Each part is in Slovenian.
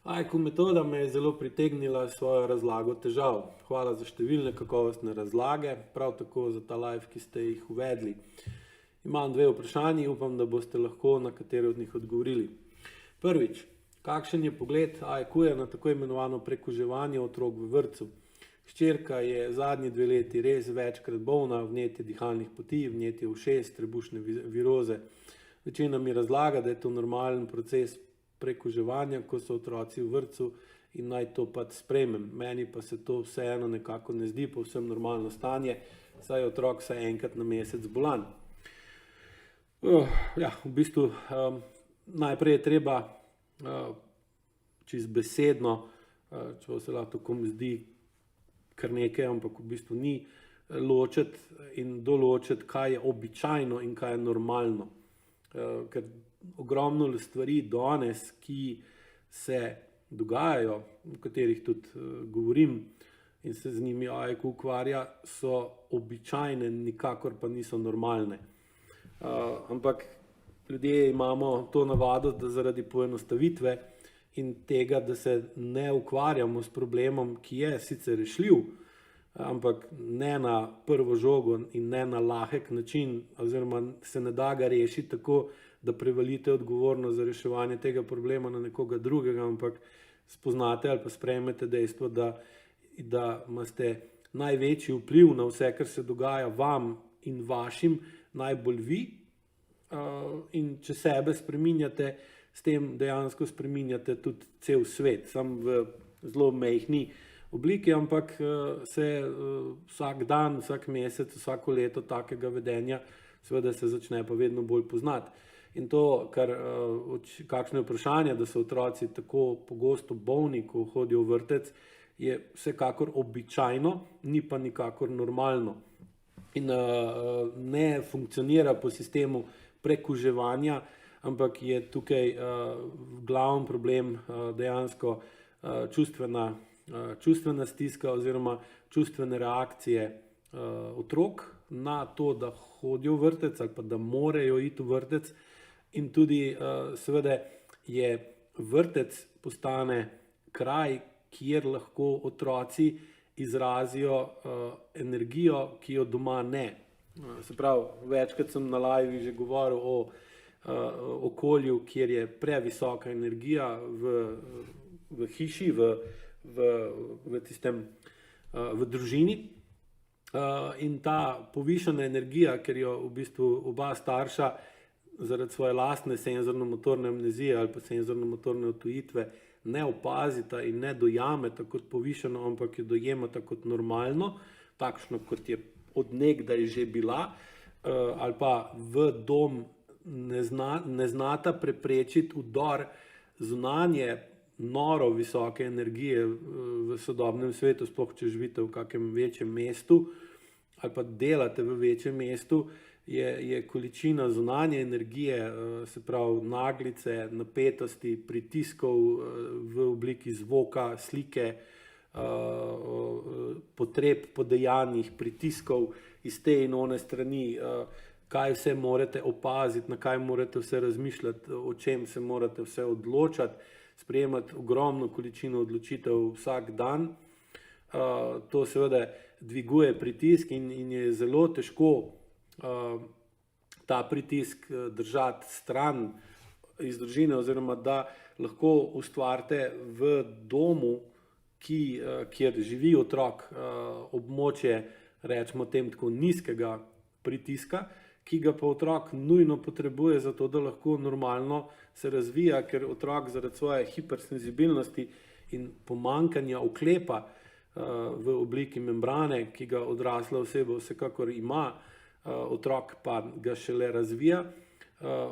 AIQ metoda me je zelo pritegnila s svojo razlago težav. Hvala za številne kakovostne razlage, prav tako za ta live, ki ste jih uvedli. Imam dve vprašanji, upam, da boste lahko na katero od njih odgovorili. Prvič, kakšen je pogled AIQ-ja na tako imenovano prekuževanje otrok v vrtcu? Hčerka je zadnji 2 leti res večkrat bolna, vnetje dihalnih poti, vnetje ušes, trebušne viroze. Večina mi razlaga, da je to normalen proces prekuževanja, ko so otroci v vrtcu in naj to pač sprejmem. Meni pa se to vseeno nekako ne zdi povsem normalno stanje, saj je otrok vsaj enkrat na mesec bolan. V bistvu najprej je treba čist besedno, če se lahko komu zdi kar nekaj, ampak v bistvu ni, ločiti in določiti, kaj je običajno in kaj je normalno. Ker ogromno stvari danes, ki se dogajajo, o katerih tudi govorim in se z njimi AIQ ukvarja, so običajne, nikakor pa niso normalne. Ampak ljudje imamo to navado, da zaradi poenostavitve in tega, da se ne ukvarjamo s problemom, ki je sicer rešljiv, ampak ne na prvo žogo in ne na lahek način, oziroma se ne da ga rešiti tako, da prevalite odgovornost za reševanje tega problema na nekoga drugega, ampak spoznate ali pa sprejmete dejstvo, da imate največji vpliv na vse, kar se dogaja vam in vašim, najbolj vi, in če sebe spreminjate, s tem dejansko spreminjate tudi cel svet, sam v zelo majhni obliki, ampak se vsak dan, vsak mesec, vsako leto takega vedenja seveda se začne pa vedno bolj poznati. In to, kakšno je vprašanje, da so otroci tako pogosto bolni, ko hodijo v vrtec, je vsekakor običajno, ni pa nikakor normalno. In ne funkcionira po sistemu prekuževanja, ampak je tukaj glavni problem dejansko čustvena stiska oziroma čustvene reakcije otrok na to, da hodijo v vrtec ali pa da morajo iti v vrtec. In tudi seveda je vrtec postane kraj, kjer lahko otroci izrazijo energijo, ki jo doma ne. Se pravi, večkrat sem na live že govoril o okolju, kjer je previsoka energija v hiši, v družini. In ta povišana energija, ker jo v bistvu oba starša zaradi svoje lastne senzorno-motorne amnezije ali pa senzorno-motorne odtujitve ne opazita in ne dojameta kot povišano, ampak jo dojemata kot normalno, takšno kot je od nekdaj že bila, ali pa v dom ne znata preprečiti vdor zunanje noro visoke energije v sodobnem svetu, sploh če živite v kakem večjem mestu ali pa delate v večjem mestu, je količina zunanje energije, se pravi naglice, napetosti, pritiskov v obliki zvoka, slike, potreb po dejanjih, pritiskov iz te in one strani, kaj vse morate opaziti, na kaj morate vse razmišljati, o čem se morate vse odločati, sprejemati ogromno količino odločitev vsak dan. To seveda dviguje pritisk in je zelo težko ta pritisk držati stran iz družine, oziroma da lahko ustvarite v domu, kjer živi otrok, območje, rečemo tem tako, nizkega pritiska, ki ga pa otrok nujno potrebuje za to, da lahko normalno se razvija, ker otrok zaradi svoje hipersenzibilnosti in pomankanja oklepa v obliki membrane, ki ga odrasla oseba vsekakor ima, otrok pa ga šele razvija,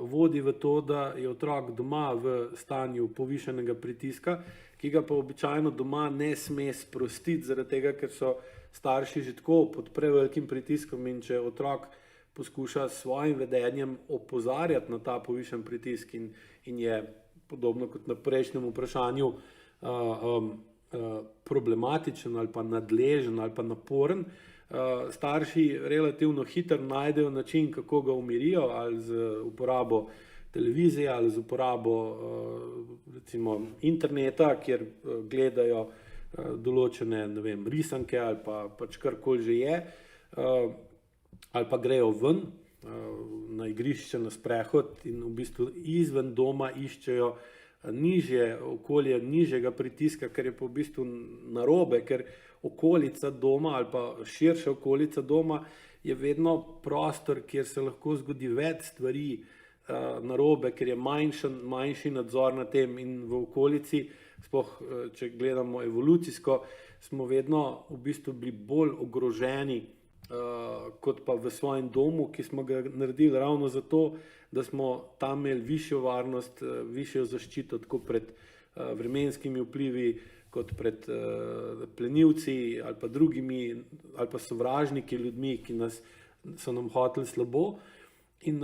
vodi v to, da je otrok doma v stanju povišenega pritiska, ki ga pa običajno doma ne sme sprostiti, zaradi tega, ker so starši že tako pod prevelikim pritiskom, in če otrok poskuša s svojim vedenjem opozarjati na ta povišen pritisk in je podobno kot na prejšnjem vprašanju problematičen ali pa nadležen ali pa naporen, starši relativno hitro najdejo način, kako ga umirijo, ali z uporabo televizije ali z uporabo recimo interneta, kjer gledajo določene, ne vem, risanke ali pa pač karkoli že je, ali pa grejo ven na igrišče, na sprehod in v bistvu izven doma iščejo nižje okolje, nižjega pritiska, ker je pa v bistvu narobe, ker okolica doma ali pa širša okolica doma je vedno prostor, kjer se lahko zgodi več stvari narobe, ker je manjši nadzor na tem in v okolici, sploh če gledamo evolucijsko, smo vedno v bistvu bili bolj ogroženi kot pa v svojem domu, ki smo ga naredili ravno zato, da smo tam imeli višjo varnost, višjo zaščito tako pred vremenskimi vplivi, kot pred plenilci ali pa drugimi, ali pa sovražniki ljudmi, ki so nam hoteli slabo. In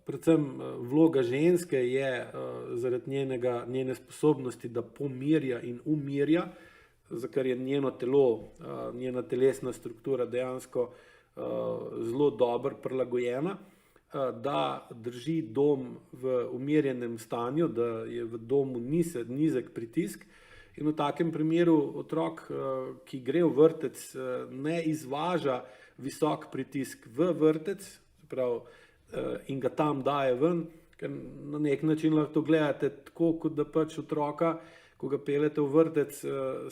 predvsem vloga ženske je zaradi njene sposobnosti, da pomirja in umirja, za kar je njeno telo, njena telesna struktura dejansko zelo dobro prilagojena, da drži dom v umirjenem stanju, da je v domu nizek pritisk. In v takem primeru otrok, ki gre v vrtec, ne izvaža visok pritisk v vrtec, prav, in ga tam daje ven, ker na nek način lahko to gledate tako, kot da pač otroka, ko ga peljete v vrtec,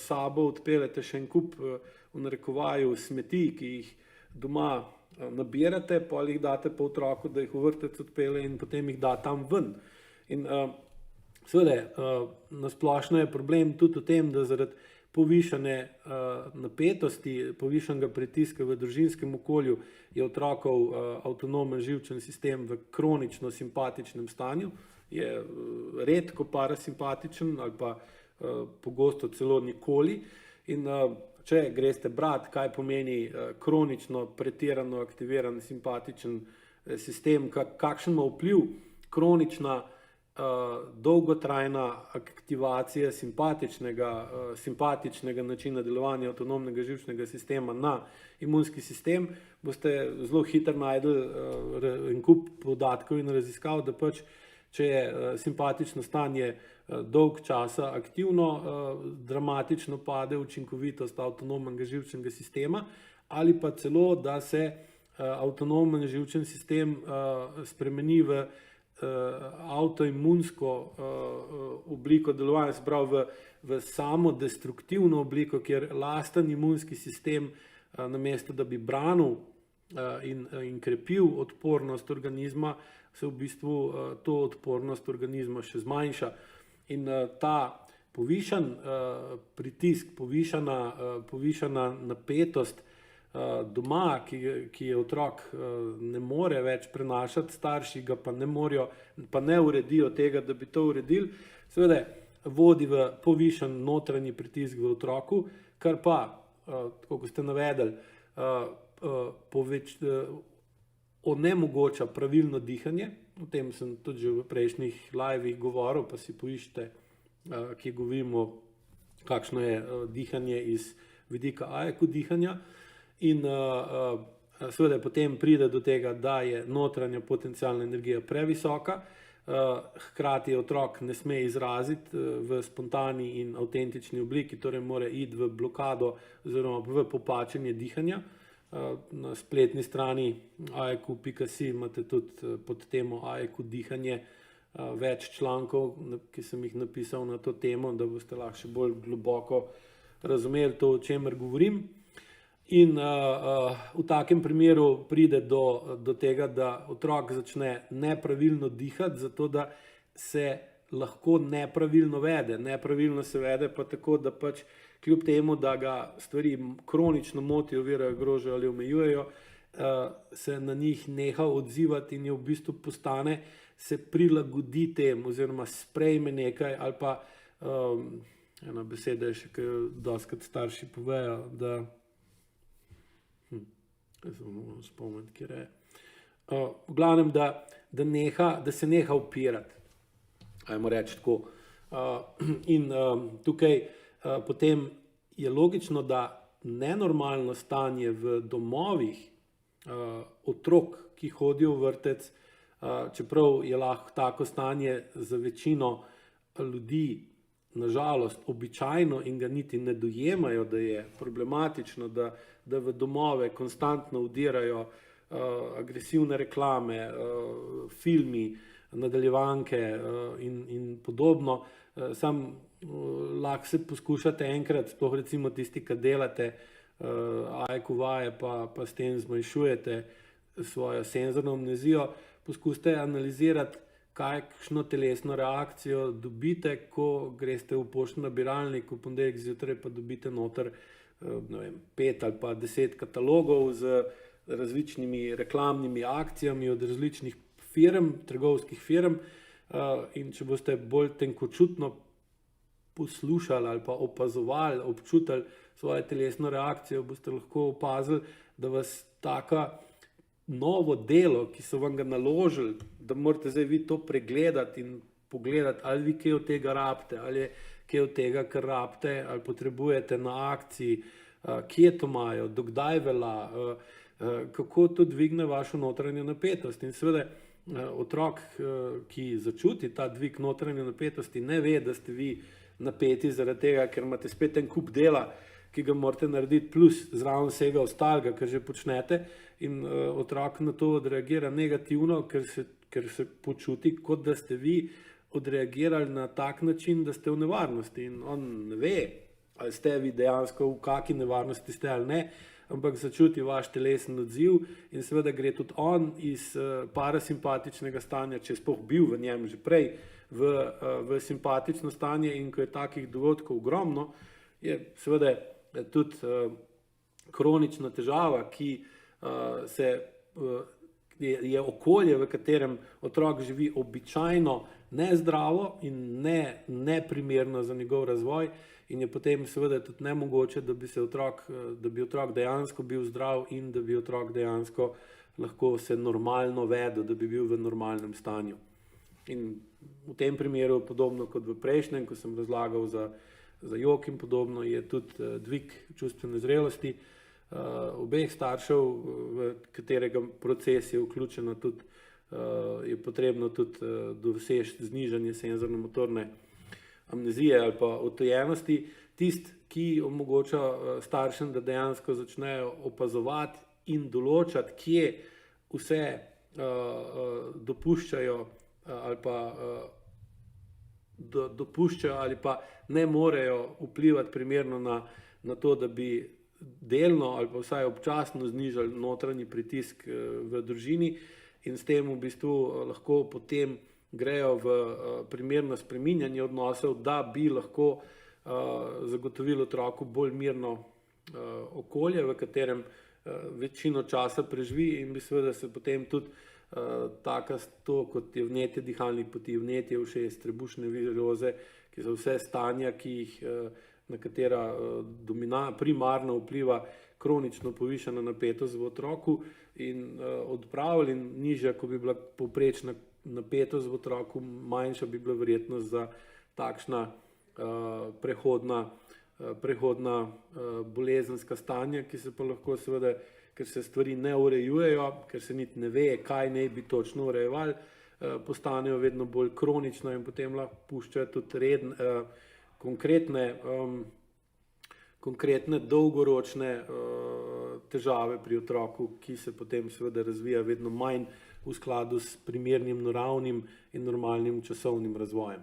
sabo odpeljete še en kup v narekovaju smeti, ki jih doma nabirate, potem jih date pa otroku, da jih v vrtec odpelje in potem jih da tam ven. In seveda, nasplošno je problem tudi v tem, da zaradi povišane napetosti, povišanega pritiska v družinskem okolju je otrokov avtonomen živčen sistem v kronično simpatičnem stanju, je redko parasimpatičen ali pa pogosto celo nikoli. In če greste brati, kaj pomeni kronično pretirano aktiviran simpatičen sistem, kakšen ima vpliv kronična dolgotrajna aktivacija simpatičnega načina delovanja avtonomnega živčnega sistema na imunski sistem, boste zelo hitro najdli en kup podatkov in raziskav, da pač, če je simpatično stanje dolg časa aktivno, dramatično pade učinkovitost avtonomnega živčnega sistema, ali pa celo, da se avtonomen živčen sistem spremeni v avtoimunsko obliko delovanja, se pravi v samodestruktivno obliko, kjer lasten imunski sistem, namesto da bi branil in krepil odpornost organizma, se v bistvu to odpornost organizma še zmanjša. In ta povišan pritisk, povišana napetost doma, ki je otrok ne more več prenašati, starši ga pa ne uredijo tega, da bi to uredili, seveda vodi v povišan notranji pritisk v otroku, kar pa, tako kot ste navedli, onemogoča pravilno dihanje. O tem sem tudi že v prejšnjih livih govoril, pa si poiščite, ki govorimo, kakšno je dihanje iz vidika AEQ dihanja. In seveda potem pride do tega, da je notranja potencialna energija previsoka, hkrati otrok ne sme izraziti v spontani in avtentični obliki, torej mora iti v blokado oziroma v popačenje dihanja. Na spletni strani aeq.si imate tudi pod temo AEQ dihanje več člankov, ki sem jih napisal na to temo, da boste lahko še bolj globoko razumeli to, o čemer govorim. In v takem primeru pride do tega, da otrok začne nepravilno dihati, zato da se lahko nepravilno vede. Nepravilno se vede pa tako, da pač kljub temu, da ga stvari kronično motijo, ovirajo, ogrožajo ali omejujejo, se na njih neha odzivati in je v bistvu postane, se prilagodi temu oziroma sprejme nekaj ali pa ena beseda je še, ki jo dostikrat starši povejo, da spomniti, kjer je. V glavnem, da se neha upirati, ajmo reči tako. In tukaj potem je logično, da nenormalno stanje v domovih otrok, ki hodijo v vrtec, čeprav je lahko tako stanje za večino ljudi nažalost običajno in ga niti ne dojemajo, da je problematično, da v domove konstantno vdirajo agresivne reklame, filmi, nadaljevanke in podobno. Sam lahko se poskušate enkrat, sploh recimo tisti, ki delate AEQ vaje pa s tem zmanjšujete svojo senzorno amnezijo, poskusite analizirati, kakšno telesno reakcijo dobite, ko greste v poštni nabiralnik v ponedeljek zjutraj, pa dobite noter 5 ali pa 10 katalogov z različnimi reklamnimi akcijami od različnih firm, trgovskih firm, in če boste bolj tenkočutno poslušali ali pa opazovali, občutili svojo telesno reakcijo, boste lahko opazili, da vas taka novo delo, ki so vam ga naložili, da morate zdaj vi to pregledati in pogledati, ali vi kaj od tega rabite, ali je kaj od tega, kar rabite, ali potrebujete na akciji, kje to imajo, dokdaj velja, kako to dvigne vašo notranjo napetost. In seveda otrok, ki začuti ta dvig notranje napetosti, ne ve, da ste vi napeti zaradi tega, ker imate spet en kup dela, ki ga morate narediti, plus zraven vsega ostalega, kar že počnete, in otrok na to odreagira negativno, ker se počuti, kot da ste vi odreagirali na tak način, da ste v nevarnosti, in on ne ve, ali ste vi dejansko v kakšni nevarnosti ste ali ne, ampak začuti vaš telesen odziv in seveda gre tudi on iz parasimpatičnega stanja, če je sploh bil v njem že prej, v simpatično stanje, in ko je takih dogodkov ogromno, je seveda tudi kronična težava, ki je okolje, v katerem otrok živi, običajno nezdravo in neprimerno za njegov razvoj, in je potem seveda tudi nemogoče, da bi otrok dejansko bil zdrav in da bi otrok dejansko lahko se normalno vedel, da bi bil v normalnem stanju. In v tem primeru, podobno kot v prejšnjem, ko sem razlagal za jok in podobno, je tudi dvig čustvene zrelosti obeh staršev, v katerega proces je vključeno tudi, je potrebno tudi doseči znižanje senzorno-motorne amnezije ali pa odtujenosti, tisti, ki omogoča staršem, da dejansko začnejo opazovati in določati, kje vse dopuščajo ali pa ne morejo vplivati primerno na to, da bi delno ali pa vsaj občasno znižali notranji pritisk v družini, in s tem v bistvu lahko potem grejo v primerno spreminjanje odnosov, da bi lahko zagotovili otroku bolj mirno okolje, v katerem večino časa preživi, in bi seveda se potem tudi to, kot je vnetje dihalnih poti, vnetje ušes, trebušne viroze, ki so vse stanja, na katera primarno vpliva kronično povišana napetost v otroku, in odpravili, in nižja, ko bi bila povprečna napetost v otroku, manjša bi bila verjetnost za takšna prehodna bolezenska stanja, ki se pa lahko seveda, ker se stvari ne urejujejo, ker se niti ne ve, kaj naj bi točno urejevali, postanejo vedno bolj kronično in potem lahko puščajo tudi konkretne dolgoročne težave pri otroku, ki se potem seveda razvija vedno manj v skladu s primernim, naravnim in normalnim časovnim razvojem.